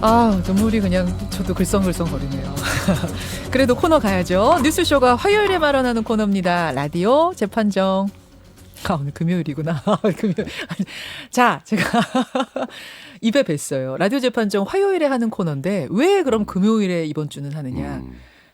아, 눈물이 그냥 저도 글썽글썽거리네요. 그래도 코너 가야죠. 뉴스쇼가 화요일에 마련하는 코너입니다. 라디오 재판정. 아, 오늘 금요일이구나. 금요일. 자, 제가 입에 뱄어요. 라디오 재판정 화요일에 하는 코너인데 왜 그럼 금요일에 이번 주는 하느냐.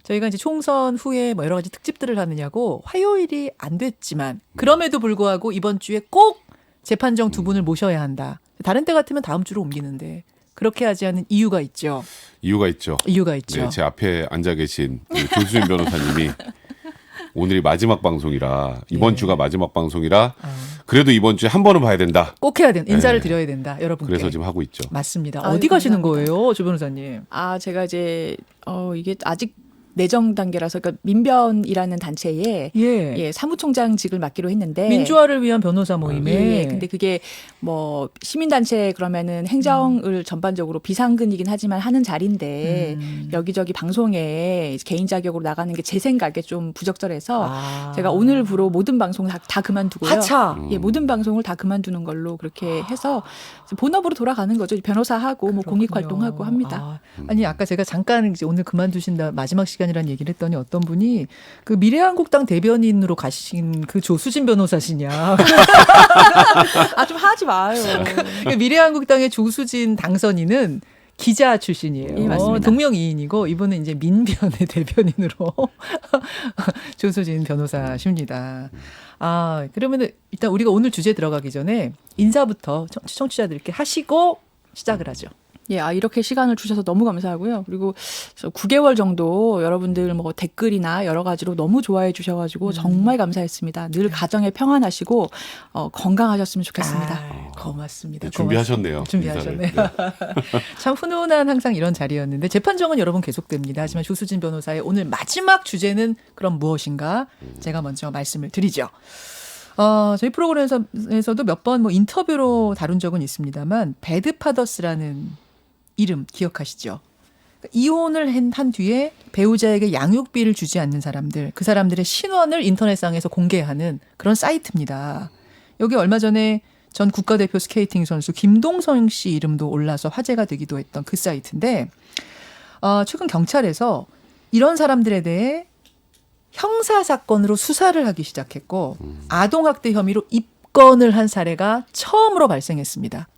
저희가 이제 총선 후에 뭐 여러 가지 특집들을 하느냐고 화요일이 안 됐지만 그럼에도 불구하고 이번 주에 꼭 재판정 두 분을 모셔야 한다. 다른 때 같으면 다음 주로 옮기는데 그렇게 하지 않은 이유가 있죠. 이유가 있죠. 이유가 있죠. 네, 제 앞에 앉아 계신 조수진 변호사님이 오늘이 마지막 방송이라 이번 예. 주가 마지막 방송이라 그래도 이번 주에 한 번은 봐야 된다. 꼭 해야 된다. 인사를 네. 드려야 된다. 여러분께. 그래서 지금 하고 있죠. 맞습니다. 아유, 어디 가시는 감사합니다. 거예요, 조 변호사님? 제가 이제 이게 아직 내정 단계라서 그러니까 민변이라는 단체에 예. 사무총장직을 맡기로 했는데 민주화를 위한 변호사 모임에. 예. 근데 그게 뭐 시민단체 그러면은 행정을 전반적으로 비상근이긴 하지만 하는 자리인데 여기저기 방송에 개인 자격으로 나가는 게 제 생각에 좀 부적절해서 제가 오늘부로 모든 방송을 다 그만두고요. 하차. 예, 모든 방송을 다 그만두는 걸로 그렇게 해서 본업으로 돌아가는 거죠. 변호사하고 뭐 공익 활동하고 합니다. 아니 아까 제가 잠깐 이제 오늘 그만두신다 마지막 시간이라는 얘기를 했더니 어떤 분이 그 미래한국당 대변인으로 가신 그 조수진 변호사시냐. 좀 하지 마요. 그 미래한국당의 조수진 당선인은 기자 출신이에요. 예, 맞습니다. 동명이인이고 이분은 이제 민변의 대변인으로 조수진 변호사십니다. 아, 그러면은 일단 우리가 오늘 주제 들어가기 전에 인사부터 청취자들께 하시고 시작을 하죠. 예, 이렇게 시간을 주셔서 너무 감사하고요. 그리고 9개월 정도 여러분들 뭐 댓글이나 여러 가지로 너무 좋아해 주셔가지고 정말 감사했습니다. 늘 가정에 평안하시고 건강하셨으면 좋겠습니다. 고맙습니다. 준비하셨네요. 준비하셨네요. 인사를. 참 훈훈한 항상 이런 자리였는데 재판정은 여러분 계속됩니다. 하지만 조수진 변호사의 오늘 마지막 주제는 그럼 무엇인가? 제가 먼저 말씀을 드리죠. 저희 프로그램에서도 몇 번 뭐 인터뷰로 다룬 적은 있습니다만 배드파더스라는 이름 기억하시죠? 이혼을 한 뒤에 배우자에게 양육비를 주지 않는 사람들, 그 사람들의 신원을 인터넷상에서 공개하는 그런 사이트입니다. 여기 얼마 전에 전 국가대표 스케이팅 선수 김동성 씨 이름도 올라서 화제가 되기도 했던 그 사이트인데 최근 경찰에서 이런 사람들에 대해 형사사건으로 수사를 하기 시작했고 아동학대 혐의로 입건을 한 사례가 처음으로 발생했습니다.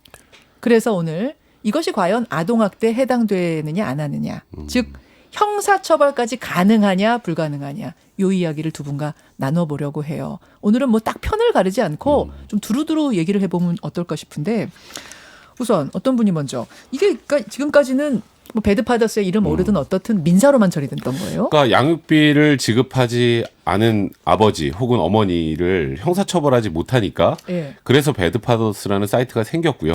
그래서 오늘 이것이 과연 아동학대에 해당되느냐 안 하느냐, 즉 형사처벌까지 가능하냐 불가능하냐 이 이야기를 두 분과 나눠보려고 해요. 오늘은 뭐 딱 편을 가르지 않고 좀 두루두루 얘기를 해보면 어떨까 싶은데 우선 어떤 분이 먼저 이게 그러니까 지금까지는 뭐 배드파더스의 이름 오르든 어떻든 민사로만 처리됐던 거예요? 그러니까 양육비를 지급하지 않은 아버지 혹은 어머니를 형사처벌하지 못하니까 예. 그래서 배드파더스라는 사이트가 생겼고요.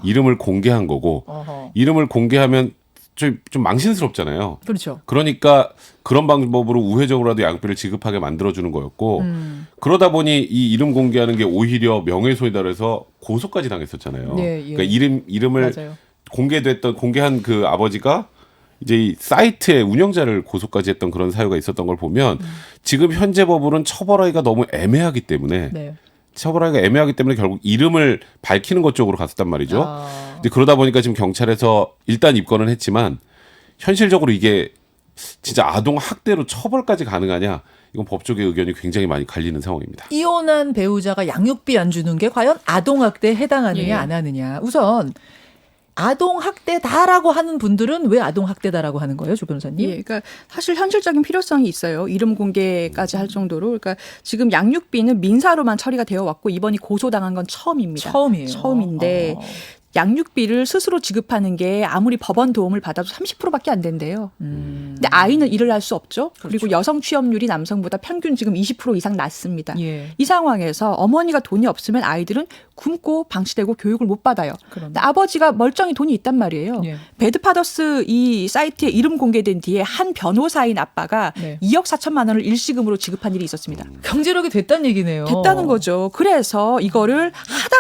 이름을 공개한 거고 어허. 이름을 공개하면 좀 망신스럽잖아요. 그렇죠. 그러니까 그런 방법으로 우회적으로라도 양육비를 지급하게 만들어주는 거였고 그러다 보니 이 이름 공개하는 게 오히려 명예훼손이다 그래서 고소까지 당했었잖아요. 예, 예. 그러니까 이름을 맞아요. 공개한 그 아버지가 이제 이 사이트의 운영자를 고소까지 했던 그런 사유가 있었던 걸 보면 지금 현재 법으로는 처벌하기가 너무 애매하기 때문에 네. 결국 이름을 밝히는 것 쪽으로 갔었단 말이죠. 근데 그러다 보니까 지금 경찰에서 일단 입건은 했지만 현실적으로 이게 진짜 아동 학대로 처벌까지 가능하냐? 이건 법조계 의견이 굉장히 많이 갈리는 상황입니다. 이혼한 배우자가 양육비 안 주는 게 과연 아동학대에 해당하느냐 예. 안 하느냐. 우선 아동학대다라고 하는 분들은 왜 아동학대다라고 하는 거예요, 조 변호사님? 예, 그러니까 사실 현실적인 필요성이 있어요. 이름 공개까지 할 정도로. 그러니까 지금 양육비는 민사로만 처리가 되어 왔고 이번이 고소당한 건 처음입니다. 처음이에요. 처음인데 양육비를 스스로 지급하는 게 아무리 법원 도움을 받아도 30%밖에 안 된대요. 근데 아이는 일을 할 수 없죠. 그리고 여성 취업률이 남성보다 평균 지금 20% 이상 낮습니다. 예. 이 상황에서 어머니가 돈이 없으면 아이들은 굶고 방치되고 교육을 못 받아요. 그러네. 근데 아버지가 멀쩡히 돈이 있단 말이에요. 예. 배드파더스 이 사이트에 이름 공개된 뒤에 한 변호사인 아빠가 네. 2억 4천만 원을 일시금으로 지급한 일이 있었습니다. 경제력이 됐다는 얘기네요. 됐다는 거죠. 그래서 이거를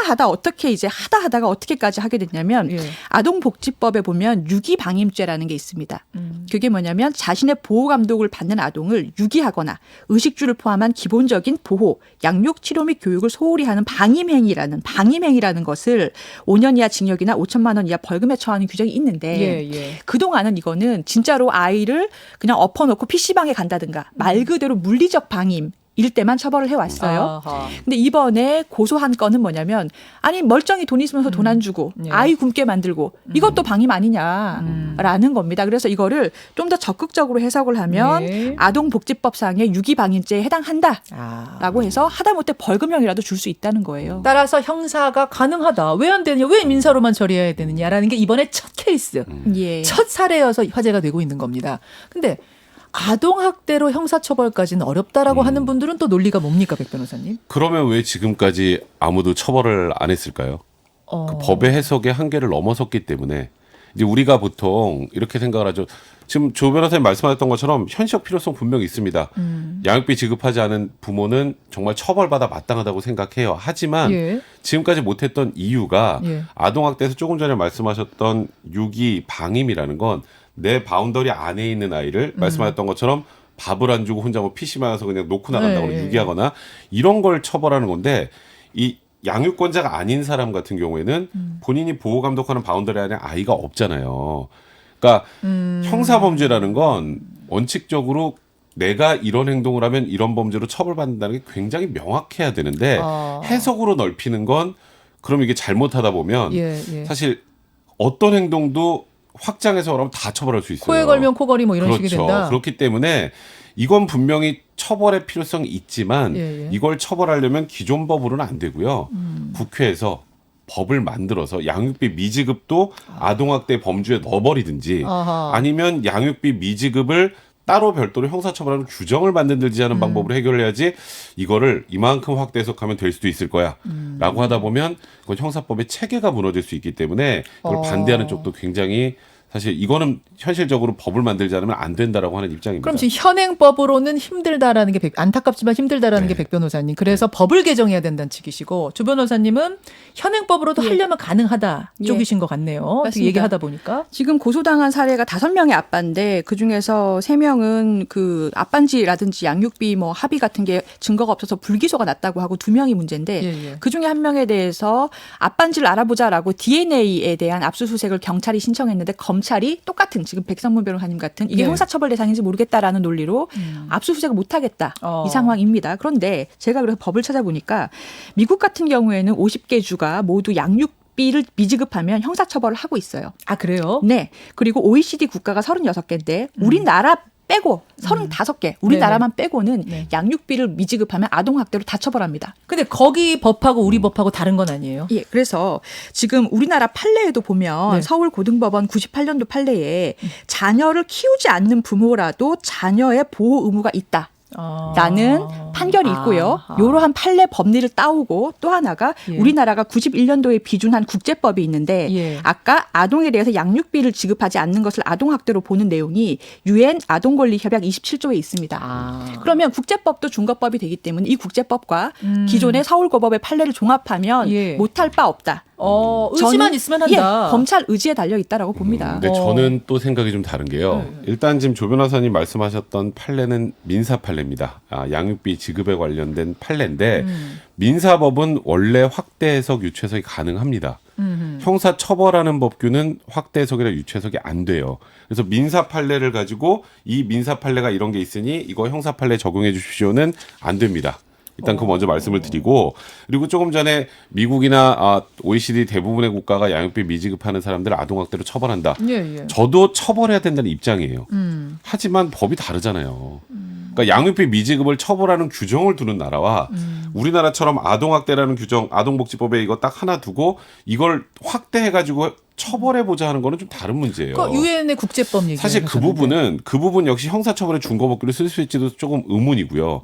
하다 어떻게 이제 하다가 어떻게까지 하게 됐냐면 예. 아동복지법에 보면 유기방임죄라는 게 있습니다. 그게 뭐냐면 자신의 보호 감독을 받는 아동을 유기하거나 의식주를 포함한 기본적인 보호, 양육, 치료 및 교육을 소홀히 하는 방임행위라는 것을 5년 이하 징역이나 5천만 원 이하 벌금에 처하는 규정이 있는데 예. 그동안은 이거는 진짜로 아이를 그냥 엎어놓고 PC방에 간다든가 말 그대로 물리적 방임 일 때만 처벌을 해왔어요. 아하. 근데 이번에 고소한 건은 뭐냐면 아니 멀쩡히 돈 있으면서 돈 안 주고 예. 아이 굶게 만들고 이것도 방임 아니냐라는 겁니다. 그래서 이거를 좀 더 적극적으로 해석을 하면 예. 아동복지법상의 유기방임죄에 해당한다라고 아. 해서 하다못해 벌금형이라도 줄 수 있다는 거예요. 따라서 형사가 가능하다. 왜 안 되느냐? 왜 민사로만 처리해야 되느냐라는 게 이번에 첫 케이스, 예. 첫 사례여서 화제가 되고 있는 겁니다. 근데 아동학대로 형사처벌까지는 어렵다라고 하는 분들은 또 논리가 뭡니까, 백 변호사님? 그러면 왜 지금까지 아무도 처벌을 안 했을까요? 그 법의 해석의 한계를 넘어섰기 때문에 이제 우리가 보통 이렇게 생각을 하죠. 지금 조 변호사님 말씀하셨던 것처럼 현실적 필요성 분명히 있습니다. 양육비 지급하지 않은 부모는 정말 처벌받아 마땅하다고 생각해요. 하지만 예. 지금까지 못했던 이유가 예. 아동학대에서 조금 전에 말씀하셨던 유기 방임이라는 건 내 바운더리 안에 있는 아이를 말씀하셨던 것처럼 밥을 안 주고 혼자 뭐 PC만 와서 그냥 놓고 나간다고 네, 유기하거나 이런 걸 처벌하는 건데 이 양육권자가 아닌 사람 같은 경우에는 본인이 보호 감독하는 바운더리 안에 아이가 없잖아요. 그러니까 형사범죄라는 건 원칙적으로 내가 이런 행동을 하면 이런 범죄로 처벌받는다는 게 굉장히 명확해야 되는데 해석으로 넓히는 건 그럼 이게 잘못하다 보면 예. 사실 어떤 행동도 확장해서 그러면 다 처벌할 수 있어요. 코에 걸면 코걸이 뭐 이런 그렇죠. 식이 된다. 그렇기 때문에 이건 분명히 처벌의 필요성이 있지만 예. 이걸 처벌하려면 기존 법으로는 안 되고요. 국회에서 법을 만들어서 양육비 미지급도 아동학대 범주에 넣어버리든지 아하. 아니면 양육비 미지급을 따로 별도로 형사처벌하는 규정을 만들든지 하는 방법으로 해결을 해야지 이거를 이만큼 확대 해석하면 될 수도 있을 거야 라고 하다 보면 그건 형사법의 체계가 무너질 수 있기 때문에 이걸 반대하는 쪽도 굉장히 사실 이거는 현실적으로 법을 만들지 않으면 안 된다라고 하는 입장입니다. 그럼 지금 현행법으로는 힘들다라는 게 안타깝지만 힘들다라는 네. 게 백 변호사님. 그래서 법을 개정해야 된다는 측이시고 조 변호사님은 현행법으로도 하려면 가능하다 쪽이신 것 같네요. 어떻게 맞습니다. 얘기하다 보니까. 지금 고소당한 사례가 5명의 아빠인데 그중에서 3명은 그 아빠인지라든지 양육비 뭐 합의 같은 게 증거가 없어서 불기소가 났다고 하고 2명이 문제인데 예. 그중에 1명에 대해서 아빠인지를 알아보자라고 DNA에 대한 압수수색을 경찰이 신청했는데 검찰이 똑같은 지금 백성문 변호사님 같은 이게 예. 형사처벌 대상인지 모르겠다라는 논리로 압수수색을 못하겠다 이 상황입니다. 그런데 제가 그래서 법을 찾아보니까 미국 같은 경우에는 50개 주가 모두 양육비를 미지급하면 형사처벌을 하고 있어요. 아 그래요? 네. 그리고 OECD 국가가 36개인데 우리나라 빼고 35개 우리나라만 빼고는 네. 양육비를 미지급하면 아동학대로 다 처벌합니다. 근데 거기 법하고 우리 법하고 다른 건 아니에요? 예, 그래서 지금 우리나라 판례에도 보면 네. 서울고등법원 98년도 판례에 자녀를 키우지 않는 부모라도 자녀의 보호 의무가 있다. 라는 판결이 있고요. 아하. 이러한 판례 법리를 따오고 또 하나가 예. 우리나라가 91년도에 비준한 국제법이 있는데 예. 아까 아동에 대해서 양육비를 지급하지 않는 것을 아동학대로 보는 내용이 유엔 아동권리협약 27조에 있습니다. 그러면 국제법도 중거법이 되기 때문에 이 국제법과 기존의 서울고법의 판례를 종합하면 예. 못할 바 없다. 의지만 저는, 있으면 한다. 예, 검찰 의지에 달려 있다라고 봅니다. 근데 저는 또 생각이 좀 다른 게요. 일단 지금 조 변호사님 말씀하셨던 판례는 민사 판례입니다. 양육비 지급에 관련된 판례인데 민사법은 원래 확대 해석, 유추 해석이 가능합니다. 형사 처벌하는 법규는 확대 해석이나 유추 해석이 안 돼요. 그래서 민사 판례를 가지고 이 민사 판례가 이런 게 있으니 이거 형사 판례 적용해 주십시오는 안 됩니다. 일단 그 먼저 말씀을 드리고 그리고 조금 전에 미국이나 OECD 대부분의 국가가 양육비 미지급하는 사람들을 아동학대로 처벌한다. 예. 저도 처벌해야 된다는 입장이에요. 하지만 법이 다르잖아요. 그러니까 양육비 미지급을 처벌하는 규정을 두는 나라와 우리나라처럼 아동학대라는 규정, 아동복지법에 이거 딱 하나 두고 이걸 확대해가지고 처벌해보자 하는 거는 좀 다른 문제예요. 그러니까 유엔의 국제법 얘기. 사실 그 부분 역시 형사처벌의 중거법규를 쓸 수 있지도 조금 의문이고요.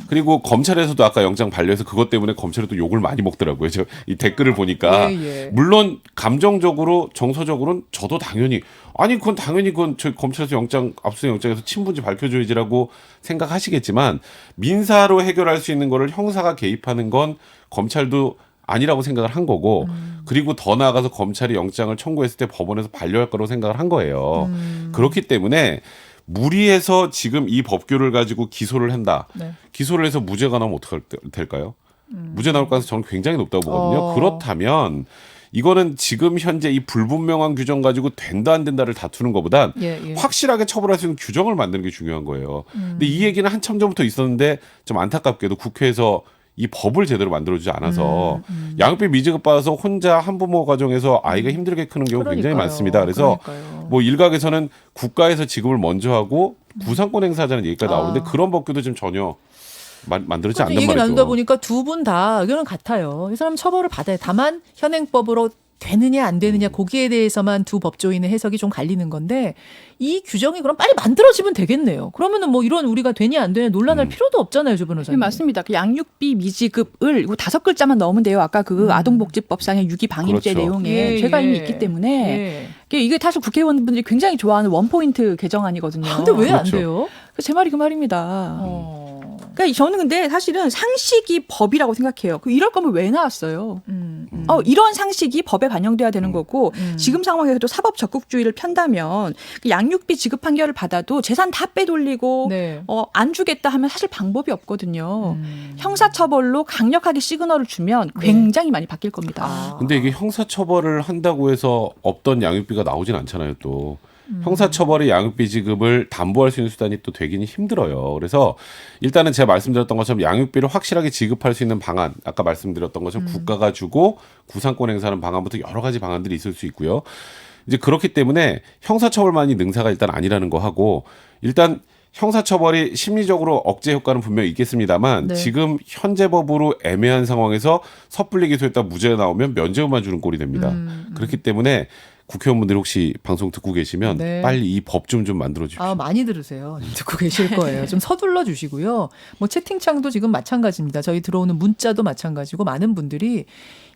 그리고 검찰에서도 아까 영장 반려해서 그것 때문에 검찰에 또 욕을 많이 먹더라고요. 저 이 댓글을 보니까 예. 물론 감정적으로 정서적으로는 저도 당연히 그건 당연히 저희 검찰에서 압수수색 영장에서 친분지 밝혀줘야지라고 생각하시겠지만 민사로 해결할 수 있는 거를 형사가 개입하는 건 검찰도 아니라고 생각을 한 거고 그리고 더 나아가서 검찰이 영장을 청구했을 때 법원에서 반려할 거라고 생각을 한 거예요. 그렇기 때문에 무리해서 지금 이 법규를 가지고 기소를 한다. 네. 기소를 해서 무죄가 나오면 어떻게 될까요? 무죄 나올 가능성이 저는 굉장히 높다고 보거든요. 그렇다면 이거는 지금 현재 이 불분명한 규정 가지고 된다 안 된다를 다투는 것보단 예. 확실하게 처벌할 수 있는 규정을 만드는 게 중요한 거예요. 근데 이 얘기는 한참 전부터 있었는데 좀 안타깝게도 국회에서 이 법을 제대로 만들어주지 않아서 양육비 미지급 받아서 혼자 한부모 가정에서 아이가 힘들게 크는 경우 굉장히 그러니까요. 많습니다. 그래서 그러니까요. 뭐 일각에서는 국가에서 지급을 먼저 하고 구상권 행사하자는 얘기가 나오는데 그런 법규도 지금 전혀 만들어지지 않는 얘기 말이죠. 나누다 보니까 두 분 다 의견은 같아요. 이 사람 처벌을 받아야 다만 현행법으로 되느냐 안 되느냐 거기에 대해서만 두 법조인의 해석이 좀 갈리는 건데 이 규정이 그럼 빨리 만들어지면 되겠네요. 그러면은 뭐 이런 우리가 되냐 안 되냐 논란할 필요도 없잖아요, 조 네, 변호사님. 맞습니다. 그 양육비 미지급을 이거 5글자만 넣으면 돼요. 아까 그 아동복지법상의 유기방임죄 그렇죠. 내용에 죄가 이미 있기 때문에 예. 이게 사실 국회의원분들이 굉장히 좋아하는 원포인트 개정안이거든요. 근데 왜 안 그렇죠. 돼요? 제 말이 그 말입니다. 어. 그러니까 저는 근데 사실은 상식이 법이라고 생각해요. 이럴 거면 왜 나왔어요? 이런 상식이 법에 반영돼야 되는 거고 지금 상황에서도 사법 적극주의를 편다면 그 양육비 지급 판결을 받아도 재산 다 빼돌리고 네. 안 주겠다 하면 사실 방법이 없거든요. 형사처벌로 강력하게 시그널을 주면 굉장히 많이 바뀔 겁니다. 근데 이게 형사처벌을 한다고 해서 없던 양육비가 나오진 않잖아요, 또. 형사처벌의 양육비 지급을 담보할 수 있는 수단이 또 되기는 힘들어요. 그래서 일단은 제가 말씀드렸던 것처럼 양육비를 확실하게 지급할 수 있는 방안, 아까 말씀드렸던 것처럼 국가가 주고 구상권 행사하는 방안부터 여러 가지 방안들이 있을 수 있고요. 이제 그렇기 때문에 형사처벌만이 능사가 일단 아니라는 거 하고 일단 형사처벌이 심리적으로 억제 효과는 분명히 있겠습니다만 네. 지금 현재 법으로 애매한 상황에서 섣불리 기소했다 무죄가 나오면 면죄부만 주는 꼴이 됩니다. 그렇기 때문에 국회의원분들이 혹시 방송 듣고 계시면 네. 빨리 이 법 좀 만들어 주십시오. 많이 들으세요. 듣고 계실 거예요. 좀 서둘러 주시고요. 뭐 채팅창도 지금 마찬가지입니다. 저희 들어오는 문자도 마찬가지고 많은 분들이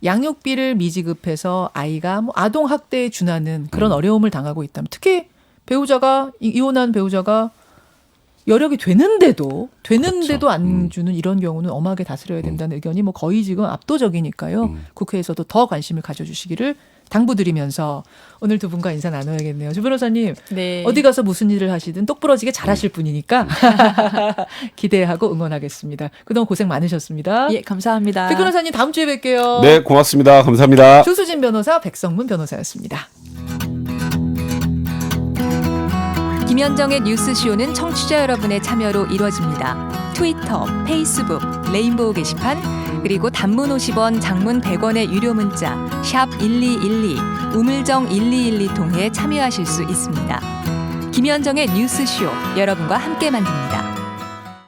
양육비를 미지급해서 아이가 뭐 아동 학대에 준하는 그런 어려움을 당하고 있다면 특히 배우자가 이혼한 배우자가 여력이 되는데도 그렇죠. 안 주는 이런 경우는 엄하게 다스려야 된다는 의견이 뭐 거의 지금 압도적이니까요. 국회에서도 더 관심을 가져주시기를 당부드리면서 오늘 두 분과 인사 나눠야겠네요. 조 변호사님 네. 어디 가서 무슨 일을 하시든 똑부러지게 잘하실 분이니까 기대하고 응원하겠습니다. 그동안 고생 많으셨습니다. 예, 감사합니다. 백 변호사님 다음 주에 뵐게요. 네, 고맙습니다. 감사합니다. 조수진 변호사, 백성문 변호사였습니다. 김현정의 뉴스쇼는 청취자 여러분의 참여로 이루어집니다. 트위터, 페이스북, 레인보우 게시판, 그리고 단문 50원, 장문 100원의 유료 문자 샵 1212, 우물정 1212 통해 참여하실 수 있습니다. 김현정의 뉴스쇼, 여러분과 함께 만듭니다.